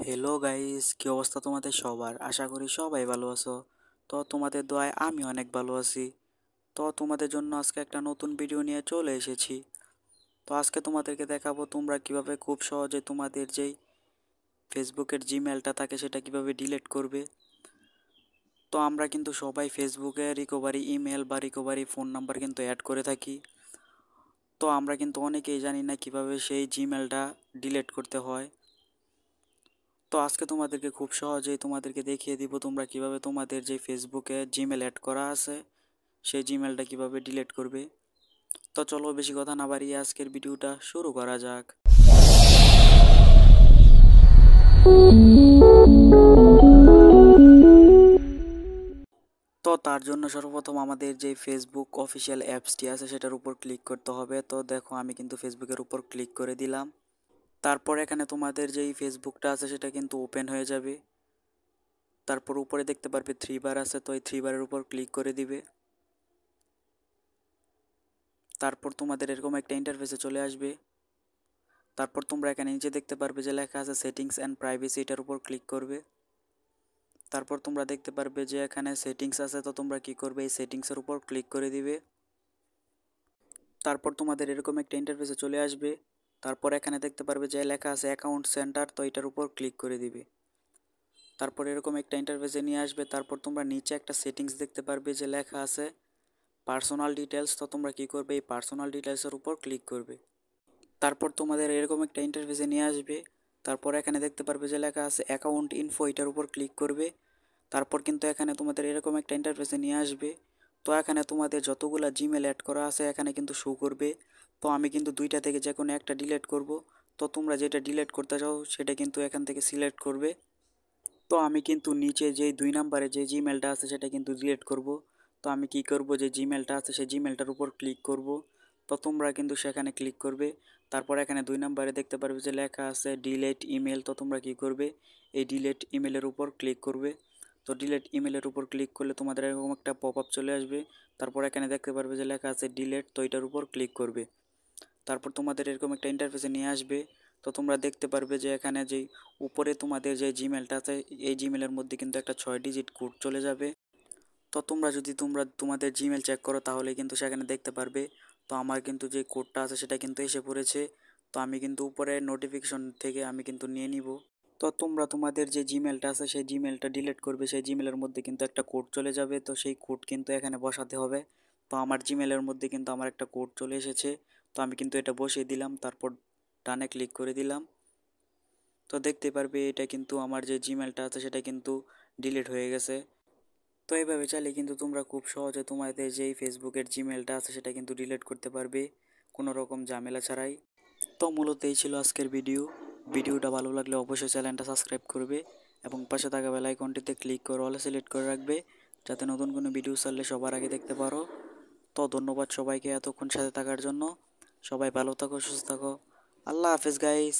Hello guys, কি অবস্থা তোমাদের সবার? আশা করি সবাই ভালো আছো। তো তোমাদের দোয়ায় আমি অনেক ভালো আছি। তো তোমাদের জন্য আজকে একটা নতুন ভিডিও নিয়ে চলে এসেছি। তো আজকে তোমাদেরকে দেখাবো তোমরা কিভাবে খুব সহজে তোমাদের যেই ফেসবুকের জিমেলটা থাকে সেটা কিভাবে ডিলিট করবে। তো আমরা কিন্তু সবাই ফেসবুকে রিকভারি ইমেল বা রিকভারি ফোন নাম্বার কিন্তু অ্যাড করে থাকি। তো আমরা কিন্তু অনেকেই জানি না কিভাবে সেই জিমেলটা ডিলিট করতে হয়। তো আজকে তোমাদেরকে খুব সহজেই তোমাদেরকে দেখিয়ে দিব তোমরা কিভাবে তোমাদের যে ফেসবুকে জিমেল অ্যাড করা আছে সেই জিমেলটা কিভাবে ডিলিট করবে। তো চলো বেশি কথা না বাড়িয়ে আজকের ভিডিওটা শুরু করা যাক। তো তার জন্য সর্বপ্রথম আমাদের যে ফেসবুক অফিসিয়াল অ্যাপসটি আছে সেটার উপর ক্লিক করতে হবে। তো দেখো আমি কিন্তু ফেসবুকের উপর ক্লিক করে দিলাম। তারপর এখানে তোমাদের যেই ফেসবুকটা আছে সেটা কিন্তু ওপেন হয়ে যাবে। তারপর উপরে দেখতে পারবে থ্রি বার আছে, তো এই থ্রি বারের উপর ক্লিক করে দিবে। তারপর তোমাদের এরকম একটা ইন্টারফেসে চলে আসবে। তারপর তোমরা এখানে নিচে দেখতে পারবে যে লেখা আছে সেটিংস অ্যান্ড প্রাইভেসি, এটার উপর ক্লিক করবে। তারপর তোমরা দেখতে পারবে যে এখানে সেটিংস আছে, তো তোমরা কি করবে এই সেটিংসের উপর ক্লিক করে দিবে। তারপর তোমাদের এরকম একটা ইন্টারফেসে চলে আসবে। তারপর এখানে দেখতে পারবে যে লেখা আছে অ্যাকাউন্ট সেন্টার, তো এটার উপর ক্লিক করে দিবে। তারপর এরকম একটা ইন্টারফেসে নিয়ে আসবে। তারপর তোমরা নিচে একটা সেটিংস দেখতে পারবে যে লেখা আছে পার্সোনাল ডিটেলস, তো তোমরা কি করবে এই পার্সোনাল ডিটেলসের উপর ক্লিক করবে। তারপর তোমাদের এরকম একটা ইন্টারফেসে নিয়ে আসবে। তারপর এখানে দেখতে পারবে যে লেখা আছে অ্যাকাউন্ট ইনফো, এটার উপর ক্লিক করবে। তারপর কিন্তু এখানে তোমাদের এরকম একটা ইন্টারফেসে নিয়ে আসবে। তো এখানে তোমাদের যতগুলা জিমেল অ্যাড করা আছে এখানে কিন্তু শো করবে। তো আমি কিন্তু দুইটা থেকে যে কোনো একটা ডিলিট করব। তো তোমরা যেটা ডিলিট করতে চাও সেটা কিন্তু এখান থেকে সিলেক্ট করবে। তো আমি কিন্তু নিচে যেই 2 নম্বরে যে জিমেলটা আছে সেটা কিন্তু ডিলিট করব। তো আমি কি করব, যে জিমেলটা আছে সেই জিমেলটার উপর ক্লিক করব। তো তোমরা কিন্তু সেখানে ক্লিক করবে। তারপর এখানে 2 নম্বরে দেখতে পারবে যে লেখা আছে ডিলিট ইমেল, তো তোমরা কি করবে এই ডিলিট ইমেলের উপর ক্লিক করবে। তো ডিলিট ইমেলের উপর ক্লিক করলে তোমাদের এরকম একটা পপ আপ চলে আসবে। তারপর এখানে দেখতে পারবে যে লেখা আছে ডিলিট, তো এটার উপর ক্লিক করবে। তারপর তোমাদের এরকম একটা ইন্টারফেসে নিয়ে আসবে। তো তোমরা দেখতে পারবে যে এখানে যেই উপরে তোমাদের যে জিমেলটা আছে এই জিমেলের মধ্যে কিন্তু একটা 6 ডিজিট কোড চলে যাবে। তো তোমরা যদি তোমাদের জিমেল চেক করো তাহলে কিন্তু সেখানে দেখতে পারবে। তো আমার কিন্তু যে কোডটা আছে সেটা কিন্তু এসে পড়েছে। তো আমি কিন্তু উপরে নোটিফিকেশন থেকে আমি কিন্তু নিয়ে নিব। তো তোমরা তোমাদের যে জিমেলটা আছে সেই জিমেলটা ডিলিট করবে, সেই জিমেলের মধ্যে কিন্তু একটা কোড চলে যাবে। তো সেই কোড কিন্তু এখানে বসাতে হবে। তো আমার জিমেলের মধ্যে কিন্তু আমার একটা কোড চলে এসেছে। তো আমি কিন্তু এটা বসিয়ে দিলাম, তারপর ডানে ক্লিক করে দিলাম। তো দেখতে পারবে এটা কিন্তু আমার যে জিমেলটা আছে সেটা কিন্তু ডিলিট হয়ে গেছে। তো এইভাবে চাইলে কিন্তু তোমরা খুব সহজে তোমাদের যেই ফেসবুকের জিমেলটা আছে সেটা কিন্তু ডিলিট করতে পারবে কোনো রকম ঝামেলা ছাড়াই। তো মূলত এই ছিল আজকের ভিডিওটা ভালো লাগলে অবশ্যই চ্যানেলটা সাবস্ক্রাইব করবে এবং পাশে থাকা বেল আইকনটিতে ক্লিক করে অলে সিলেক্ট করে রাখবে, যাতে নতুন কোনো ভিডিও ছাড়লে সবার আগে দেখতে পারো। তো ধন্যবাদ সবাইকে এতক্ষণ সাথে থাকার জন্য। সবাই ভালো থাকো, সুস্থ থাকো। আল্লাহ হাফেজ গাইস।